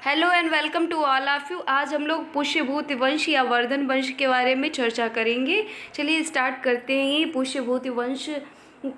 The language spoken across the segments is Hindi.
Hello and welcome to all of you. आज हम लोग पुष्यभूति वंश या वर्धन वंश के बारे में चर्चा करेंगे। चलिए स्टार्ट करते हैं। ये पुष्यभूति वंश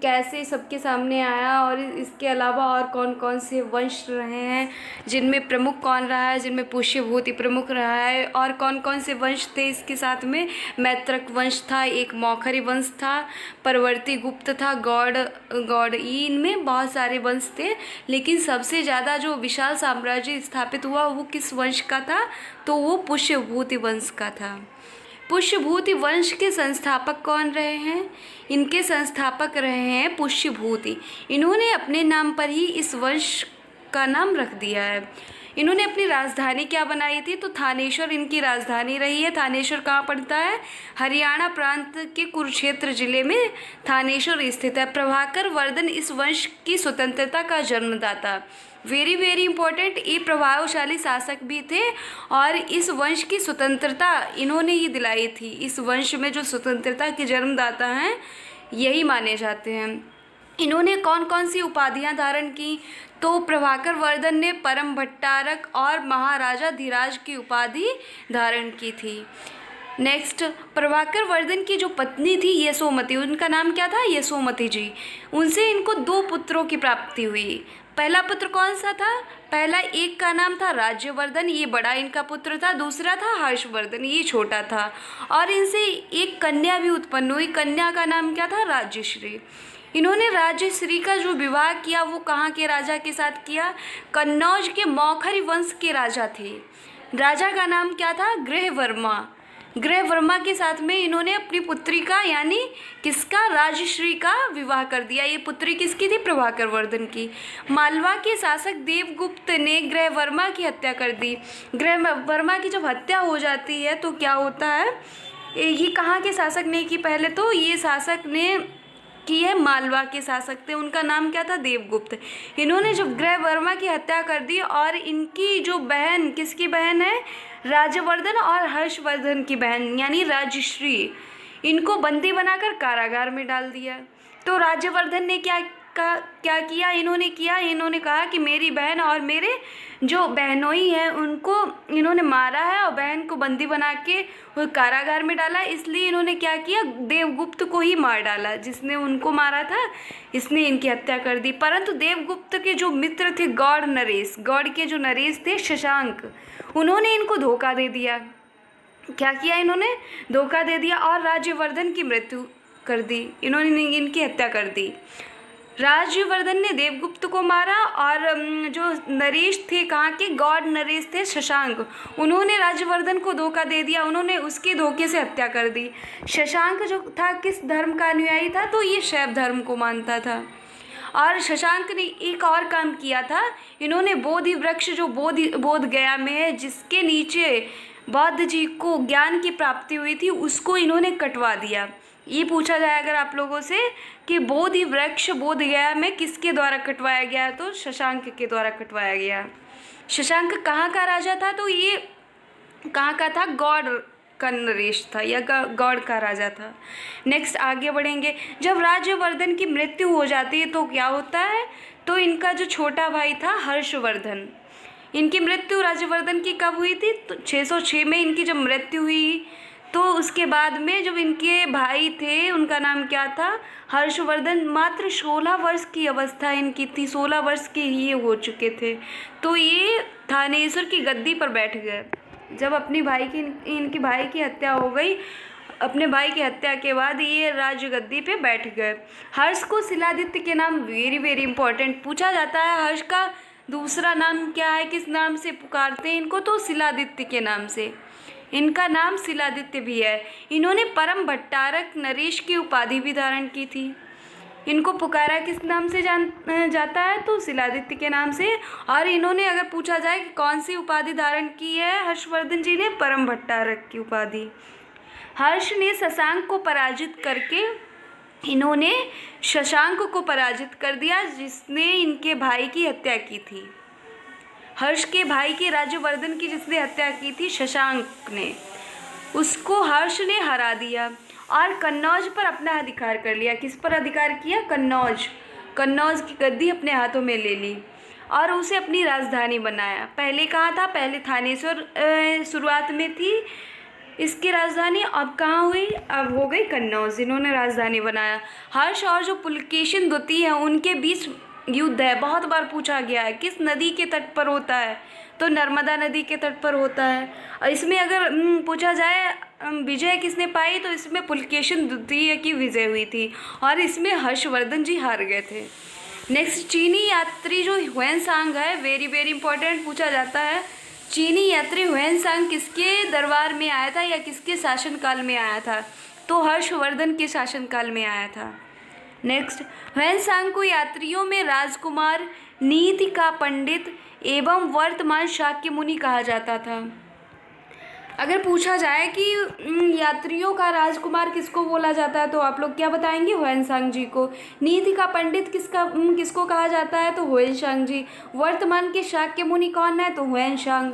कैसे सबके सामने आया और इसके अलावा और कौन कौन से वंश रहे हैं, जिनमें प्रमुख कौन रहा है, जिनमें पुष्यभूति प्रमुख रहा है, और कौन कौन से वंश थे इसके साथ में। मैत्रक वंश था, एक मौखरी वंश था, परवर्ती गुप्त था, गौड़ इनमें बहुत सारे वंश थे। लेकिन सबसे ज़्यादा जो विशाल साम्राज्य स्थापित हुआ वो किस वंश का था, तो वो पुष्यभूति वंश का था। पुष्यभूति वंश के संस्थापक कौन रहे हैं? इनके संस्थापक रहे हैं पुष्यभूति। इन्होंने अपने नाम पर ही इस वंश का नाम रख दिया है। इन्होंने अपनी राजधानी क्या बनाई थी, तो थानेश्वर इनकी राजधानी रही है। थानेश्वर कहाँ पड़ता है? हरियाणा प्रांत के कुरुक्षेत्र जिले में थानेश्वर स्थित है। प्रभाकर वर्धन इस वंश की स्वतंत्रता का जन्मदाता, वेरी वेरी इंपॉर्टेंट, ये प्रभावशाली शासक भी थे और इस वंश की स्वतंत्रता इन्होंने ही दिलाई थी। इस वंश में जो स्वतंत्रता के जन्मदाता हैं यही माने जाते हैं। इन्होंने कौन कौन सी उपाधियां धारण की, तो प्रभाकर वर्धन ने परम भट्टारक और महाराजा धीराज की उपाधि धारण की थी। नेक्स्ट, प्रभाकर वर्धन की जो पत्नी थी यशोमती, उनका नाम क्या था? यशोमती जी। उनसे इनको 2 पुत्रों की प्राप्ति हुई। पहला पुत्र कौन सा था? पहला एक का नाम था राज्यवर्धन, ये बड़ा इनका पुत्र था। दूसरा था हर्षवर्धन, ये छोटा था। और इनसे एक कन्या भी उत्पन्न हुई। कन्या का नाम क्या था? राज्यश्री। इन्होंने राज्यश्री का जो विवाह किया वो कहाँ के राजा के साथ किया? कन्नौज के मौखरी वंश के राजा थे। राजा का नाम क्या था? गृहवर्मा। गृहवर्मा के साथ में इन्होंने अपनी पुत्री का, यानी किसका? राजश्री का विवाह कर दिया। ये पुत्री किसकी थी? प्रभाकर वर्धन की। मालवा के शासक देवगुप्त ने गृहवर्मा की हत्या कर दी। गृहवर्मा की जब हत्या हो जाती है तो क्या होता है, ये कहाँ के शासक ने की? पहले तो ये शासक ने की है, मालवा के शासक थे, उनका नाम क्या था? देवगुप्त। इन्होंने जब गृहवर्मा की हत्या कर दी और इनकी जो बहन, किसकी बहन है? राज्यवर्धन और हर्षवर्धन की बहन यानी राजश्री, इनको बंदी बनाकर कारागार में डाल दिया। तो राज्यवर्धन ने क्या किया? इन्होंने कहा कि मेरी बहन और मेरे जो बहनोई हैं उनको इन्होंने मारा है और बहन को बंदी बना के वो कारागार में डाला। इसलिए इन्होंने क्या किया? देवगुप्त को ही मार डाला। जिसने उनको मारा था इसने इनकी हत्या कर दी। परंतु देवगुप्त के जो मित्र थे गौड़ नरेश, गौड़ के जो नरेश थे शशांक, उन्होंने इनको धोखा दे दिया। क्या किया इन्होंने? धोखा दे दिया और राज्यवर्धन की मृत्यु कर दी। इन्होंने इनकी हत्या कर दी। राज्यवर्धन ने देवगुप्त को मारा और जो नरेश थे, कहाँ के? गौड़ नरेश थे शशांक, उन्होंने राज्यवर्धन को धोखा दे दिया। उन्होंने उसके धोखे से हत्या कर दी। शशांक जो था किस धर्म का अनुयायी था? तो ये शैव धर्म को मानता था। और शशांक ने एक और काम किया था, इन्होंने बोधि वृक्ष जो बोध गया में है, जिसके नीचे बौद्ध जी को ज्ञान की प्राप्ति हुई थी, उसको इन्होंने कटवा दिया। ये पूछा जाए अगर आप लोगों से कि बोधि वृक्ष बोध गया में किसके द्वारा कटवाया गया, तो शशांक के द्वारा कटवाया गया। शशांक कहाँ का राजा था? तो ये कहाँ का था? गौड़ का नरेश था या गौड़ का राजा था। नेक्स्ट आगे बढ़ेंगे। जब राज्यवर्धन की मृत्यु हो जाती है तो क्या होता है, तो इनका जो छोटा भाई था हर्षवर्धन, इनकी मृत्यु राज्यवर्धन की कब हुई थी? तो 606 में इनकी जब मृत्यु हुई, तो उसके बाद में जब इनके भाई थे, उनका नाम क्या था? हर्षवर्धन, मात्र 16 वर्ष की अवस्था इनकी थी, 16 वर्ष के ही हो चुके थे। तो ये थानेश्वर की गद्दी पर बैठ गए। जब अपनी इनकी भाई की हत्या हो गई, अपने भाई की हत्या के बाद ये राज गद्दी पे बैठ गए। हर्ष को शिलादित्य के नाम, वेरी वेरी इंपॉर्टेंट, पूछा जाता है हर्ष का दूसरा नाम क्या है, किस नाम से पुकारते हैं इनको, तो शिलादित्य के नाम से। इनका नाम शिलादित्य भी है। इन्होंने परम भट्टारक नरेश की उपाधि भी धारण की थी। इनको पुकारा किस नाम से जाता है, तो शिलादित्य के नाम से। और इन्होंने अगर पूछा जाए कि कौन सी उपाधि धारण की है हर्षवर्धन जी ने, परम भट्टारक की उपाधि। हर्ष ने शशांक को पराजित करके, इन्होंने शशांक को पराजित कर दिया जिसने इनके भाई की हत्या की थी। हर्ष के भाई के राज्यवर्धन की जिसने हत्या की थी शशांक ने, उसको हर्ष ने हरा दिया और कन्नौज पर अपना अधिकार कर लिया। किस पर अधिकार किया? कन्नौज की गद्दी अपने हाथों में ले ली। और उसे अपनी राजधानी बनाया। पहले कहाँ था? पहले थानेश्वर शुरुआत में थी इसकी राजधानी, अब कहाँ हुई? अब हो गई कन्नौज, जिन्होंने राजधानी बनाया। हर्ष और जो पुलकेशिन द्वितीय है उनके बीच युद्ध है, बहुत बार पूछा गया है। किस नदी के तट पर होता है? तो नर्मदा नदी के तट पर होता है। और इसमें अगर पूछा जाए विजय किसने पाई, तो इसमें पुलकेशिन द्वितीय की विजय हुई थी और इसमें हर्षवर्धन जी हार गए थे। नेक्स्ट, चीनी यात्री जो ह्वेनसांग है, वेरी वेरी इंपॉर्टेंट, पूछा जाता है। चीनी यात्री ह्वेनसांग किसके दरबार में आया था या किसके शासनकाल में आया था? तो हर्षवर्धन के शासनकाल में आया था। नेक्स्ट, ह्वेनसांग को यात्रियों में राजकुमार, नीति का पंडित एवं वर्तमान शाक्य मुनि कहा जाता था। अगर पूछा जाए कि यात्रियों का राजकुमार किसको बोला जाता है, तो आप लोग क्या बताएंगे? ह्वेनसांग जी को। नीति का पंडित किसको कहा जाता है? तो ह्वेनसांग जी। वर्तमान के शाक्य मुनि कौन है? तो ह्वेनसांग।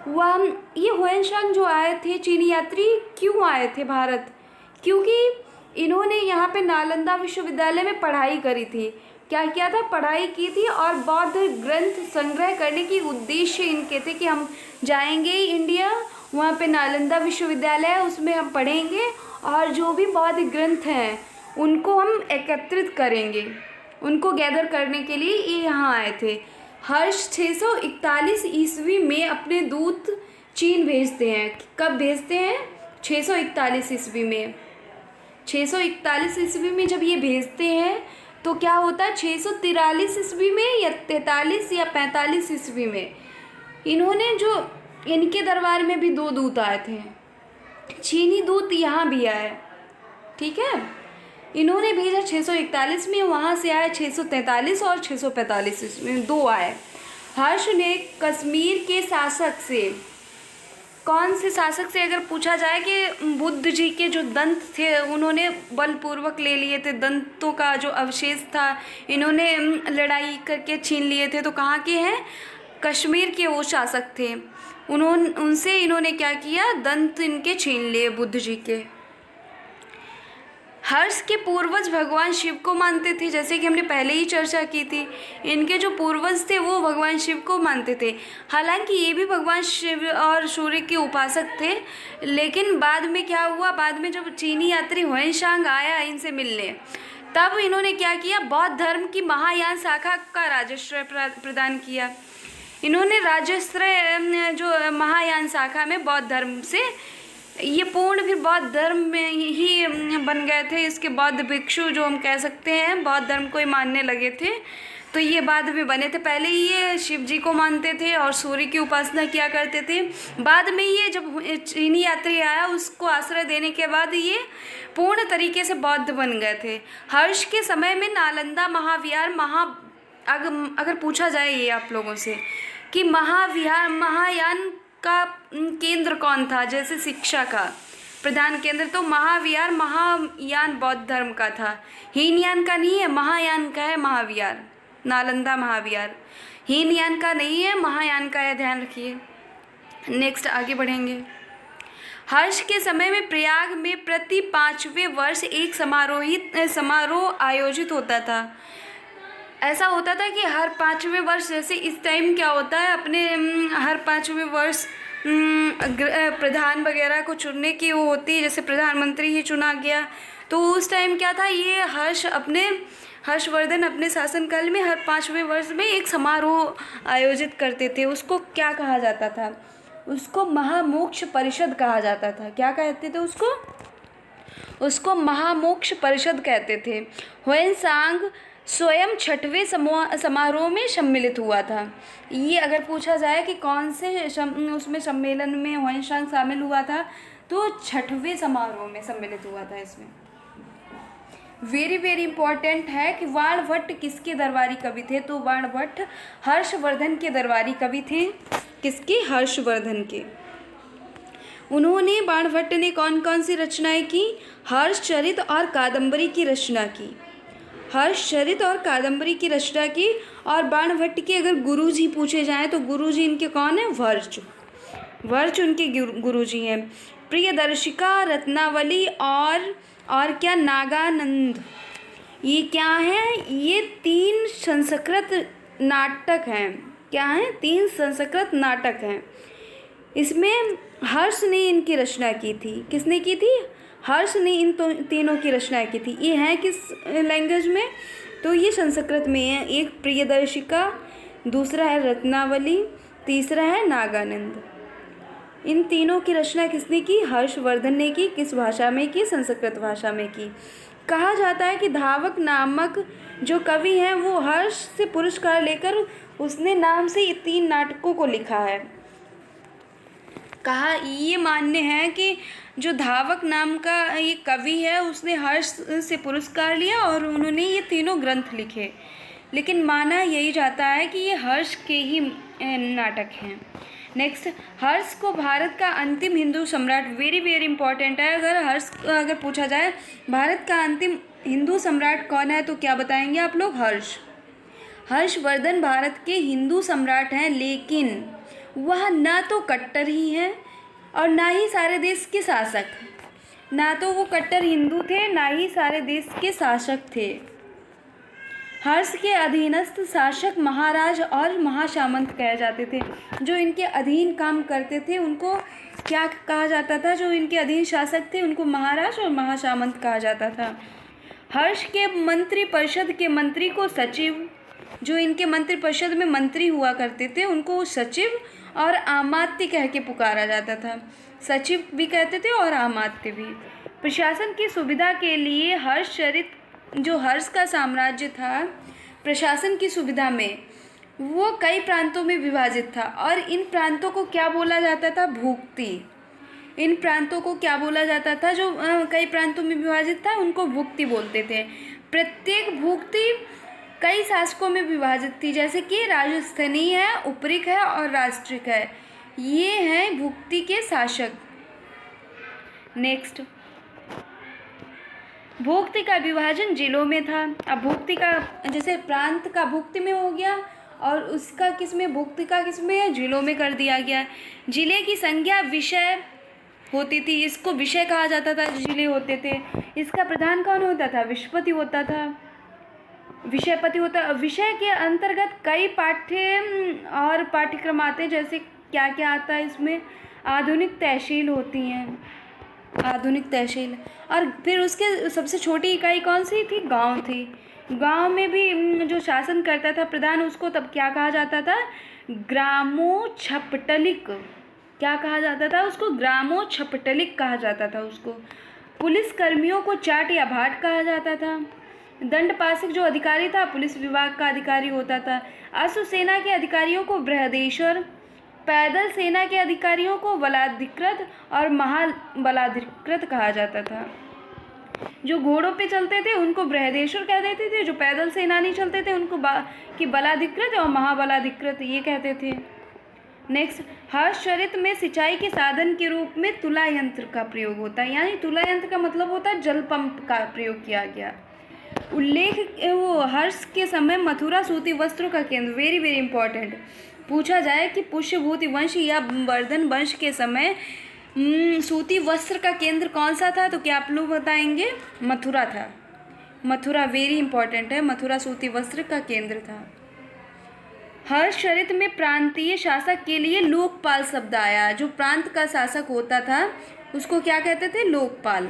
वह ये ह्वेनसांग जो आए थे चीनी यात्री, क्यों आए थे भारत? क्योंकि इन्होंने यहाँ पे नालंदा विश्वविद्यालय में पढ़ाई करी थी। क्या किया था? पढ़ाई की थी और बौद्ध ग्रंथ संग्रह करने की उद्देश्य इनके थे कि हम जाएंगे इंडिया, वहाँ पे नालंदा विश्वविद्यालय है, उसमें हम पढ़ेंगे और जो भी बौद्ध ग्रंथ हैं उनको हम एकत्रित करेंगे। उनको गैदर करने के लिए ये यहाँ आए थे। हर्ष 641 ईस्वी में अपने दूत चीन भेजते हैं। कब भेजते हैं? 641 ईस्वी में। 641 ईस्वी में जब ये भेजते हैं तो क्या होता है? 643 ईस्वी में या 43 या 45 ईस्वी में इन्होंने जो इनके दरबार में भी 2 दूत आए थे। चीनी दूत यहाँ भी आए, ठीक है। इन्होंने भेजा 641 में, वहाँ से आए 643 और 645 ईस्वी में 2 आए। हर्ष ने कश्मीर के शासक से, कौन से शासक से अगर पूछा जाए कि बुद्ध जी के जो दंत थे उन्होंने बलपूर्वक ले लिए थे, दंतों का जो अवशेष था इन्होंने लड़ाई करके छीन लिए थे, तो कहाँ के हैं? कश्मीर के वो शासक थे। उनसे इन्होंने क्या किया? दंत इनके छीन लिए बुद्ध जी के। हर्ष के पूर्वज भगवान शिव को मानते थे, जैसे कि हमने पहले ही चर्चा की थी। इनके जो पूर्वज थे वो भगवान शिव को मानते थे। हालांकि ये भी भगवान शिव और सूर्य के उपासक थे, लेकिन बाद में क्या हुआ? बाद में जब चीनी यात्री ह्वेनसांग आया इनसे मिलने, तब इन्होंने क्या किया? बौद्ध धर्म की महायान शाखा का राजश्रय प्रदान किया। इन्होंने राजश्रय जो महायान शाखा में बौद्ध धर्म से, ये पूर्ण फिर बौद्ध धर्म में ही बन गए थे। इसके बौद्ध भिक्षु जो हम कह सकते हैं बौद्ध धर्म को ही मानने लगे थे, तो ये बाद में बने थे। पहले ये शिव जी को मानते थे और सूर्य की उपासना किया करते थे। बाद में ये जब चीनी यात्री आया उसको आश्रय देने के बाद ये पूर्ण तरीके से बौद्ध बन गए थे। हर्ष के समय में नालंदा महाविहार अगर पूछा जाए ये आप लोगों से कि महायान का केंद्र कौन था, जैसे शिक्षा का प्रधान केंद्र, तो महायान बौद्ध धर्म का था। हीनयान का नहीं है, महायान का है महाविहार, नालंदा महाविहार। हीनयान का नहीं है, महायान का है, ध्यान रखिए। नेक्स्ट आगे बढ़ेंगे। हर्ष के समय में प्रयाग में प्रति 5वें वर्ष एक समारोह आयोजित होता था। ऐसा होता था कि हर 5वें वर्ष, जैसे इस टाइम क्या होता है अपने हर 5वें वर्ष प्रधान वगैरह को चुनने की वो होती है, जैसे प्रधानमंत्री ही चुना गया, तो उस टाइम क्या था, ये हर्षवर्धन अपने शासनकाल में हर 5वें वर्ष में एक समारोह आयोजित करते थे। उसको क्या कहा जाता था? उसको महामोक्ष परिषद कहा जाता था। क्या कहते थे उसको महामोक्ष परिषद कहते थे। ह्वेनसांग स्वयं 6वें समारोह में सम्मिलित हुआ था। ये अगर पूछा जाए कि कौन से उसमें सम्मेलन में ह्वेनसांग शामिल हुआ था, तो 6वें समारोह में सम्मिलित हुआ था। इसमें वेरी वेरी इंपॉर्टेंट है कि बाणभट्ट किसके दरबारी कवि थे? तो बाणभट्ट हर्षवर्धन के दरबारी कवि थे। किसके? हर्षवर्धन के। उन्होंने बाणभट्ट ने कौन कौन सी रचनाएं की? हर्षचरित और कादम्बरी की रचना की। हर्षचरित और कादम्बरी की रचना की। और बाणभट्ट के अगर गुरुजी पूछे जाएं तो गुरुजी इनके कौन है? वर्ष उनके गुरुजी हैं। प्रियदर्शिका, रत्नावली और क्या नागानंद, ये क्या है? ये 3 संस्कृत नाटक हैं। क्या हैं? 3 संस्कृत नाटक हैं। इसमें हर्ष ने इनकी रचना की थी। किसने की थी? हर्ष ने इन तीनों की रचना की थी। ये हैं किस लैंग्वेज में? तो ये संस्कृत में है। एक प्रियदर्शिका, दूसरा है रत्नावली, तीसरा है नागानंद। इन तीनों की रचना किसने की? हर्षवर्धन ने की। किस भाषा में की? संस्कृत भाषा में की। कहा जाता है कि धावक नामक जो कवि हैं वो हर्ष से पुरस्कार लेकर उसने नाम से ये 3 नाटकों को लिखा है। कहा ये मान्य है कि जो धावक नाम का ये कवि है उसने हर्ष से पुरस्कार लिया और उन्होंने ये तीनों ग्रंथ लिखे। लेकिन माना यही जाता है कि ये हर्ष के ही नाटक हैं। नेक्स्ट, हर्ष को भारत का अंतिम हिंदू सम्राट, वेरी वेरी इंपॉर्टेंट है। अगर पूछा जाए भारत का अंतिम हिंदू सम्राट कौन है तो क्या बताएंगे आप लोग? हर्षवर्धन भारत के हिंदू सम्राट हैं, लेकिन वह ना तो कट्टर ही हैं और ना ही सारे देश के शासक। ना तो वो कट्टर हिंदू थे, ना ही सारे देश के शासक थे। हर्ष के अधीनस्थ शासक महाराज और महासामंत कहे जाते थे। जो इनके अधीन काम करते थे उनको क्या कहा जाता था? जो इनके अधीन शासक थे उनको महाराज और महासामंत कहा जाता था। हर्ष के मंत्री परिषद के मंत्री को सचिव, जो इनके मंत्री परिषद में मंत्री हुआ करते थे उनको सचिव और अमात्य कह के पुकारा जाता था। सचिव भी कहते थे और अमात्य भी। प्रशासन की सुविधा के लिए जो हर्ष का साम्राज्य था, प्रशासन की सुविधा में वो कई प्रांतों में विभाजित था और इन प्रांतों को क्या बोला जाता था? भुक्ति। इन प्रांतों को क्या बोला जाता था? जो कई प्रांतों में विभाजित था उनको भुक्ति बोलते थे। प्रत्येक भुक्ति कई शासकों में विभाजित थी, जैसे कि राजस्थानी है, उपरिक है और राष्ट्रिक है। ये हैं भुक्ति के शासक। नेक्स्ट, भुक्ति का विभाजन जिलों में था। अब भुक्ति का जैसे प्रांत का भुक्ति में हो गया और उसका किस में? भुक्ति का किस में? जिलों में कर दिया गया। जिले की संज्ञा विषय होती थी, इसको विषय कहा जाता था। जिले होते थे, इसका प्रधान कौन होता था? विषयपति होता था, विषयपति होता। विषय के अंतर्गत कई पाठ्य और पाठ्यक्रम आते हैं, जैसे क्या क्या आता है इसमें? आधुनिक तहसील होती हैं, आधुनिक तहसील। और फिर उसके सबसे छोटी इकाई कौन सी थी? गांव थी। गांव में भी जो शासन करता था प्रधान, उसको तब क्या कहा जाता था? ग्रामोछपटलिक। क्या कहा जाता था उसको? ग्रामोछपटलिक कहा जाता था उसको। पुलिस कर्मियों को चाट या भाट कहा जाता था। दंडपाशिक जो अधिकारी था पुलिस विभाग का अधिकारी होता था। अश्व सेना के अधिकारियों को बृहदेश्वर, पैदल सेना के अधिकारियों को बलाधिकृत और महाबलाधिकृत कहा जाता था। जो घोड़ों पे चलते थे उनको बृहदेश्वर कह देते थे, जो पैदल सेनानी चलते थे उनको बलाधिकृत और महाबलाधिकृत ये कहते थे। नेक्स्ट, हर्षचरित में सिंचाई के साधन के रूप में तुला यंत्र का प्रयोग होता है। यानी तुला यंत्र का मतलब होता है जल पंप का प्रयोग किया गया। उल्लेख वो हर्ष के समय मथुरा सूती वस्त्रों का केंद्र, वेरी वेरी इंपॉर्टेंट। पूछा जाए कि पुष्यभूति वंश या वर्धन वंश के समय सूती वस्त्र का केंद्र कौन सा था तो क्या आप लोग बताएंगे? मथुरा था। मथुरा वेरी इंपॉर्टेंट है, मथुरा सूती वस्त्र का केंद्र था। हर्षचरित में प्रांतीय शासक के लिए लोकपाल शब्द आया। जो प्रांत का शासक होता था उसको क्या कहते थे? लोकपाल।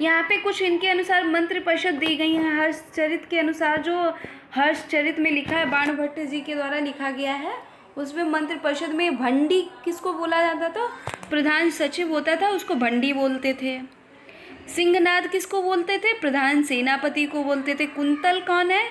यहाँ पे कुछ इनके अनुसार मंत्री परिषद दी गई है हर्षचरित के अनुसार। जो हर्षचरित में लिखा है बाणभट्ट जी के द्वारा लिखा गया है, उसमें मंत्री परिषद में भंडी किसको बोला जाता था? प्रधान सचिव होता था, उसको भंडी बोलते थे। सिंहनाद किसको बोलते थे? प्रधान सेनापति को बोलते थे। कुंतल कौन है?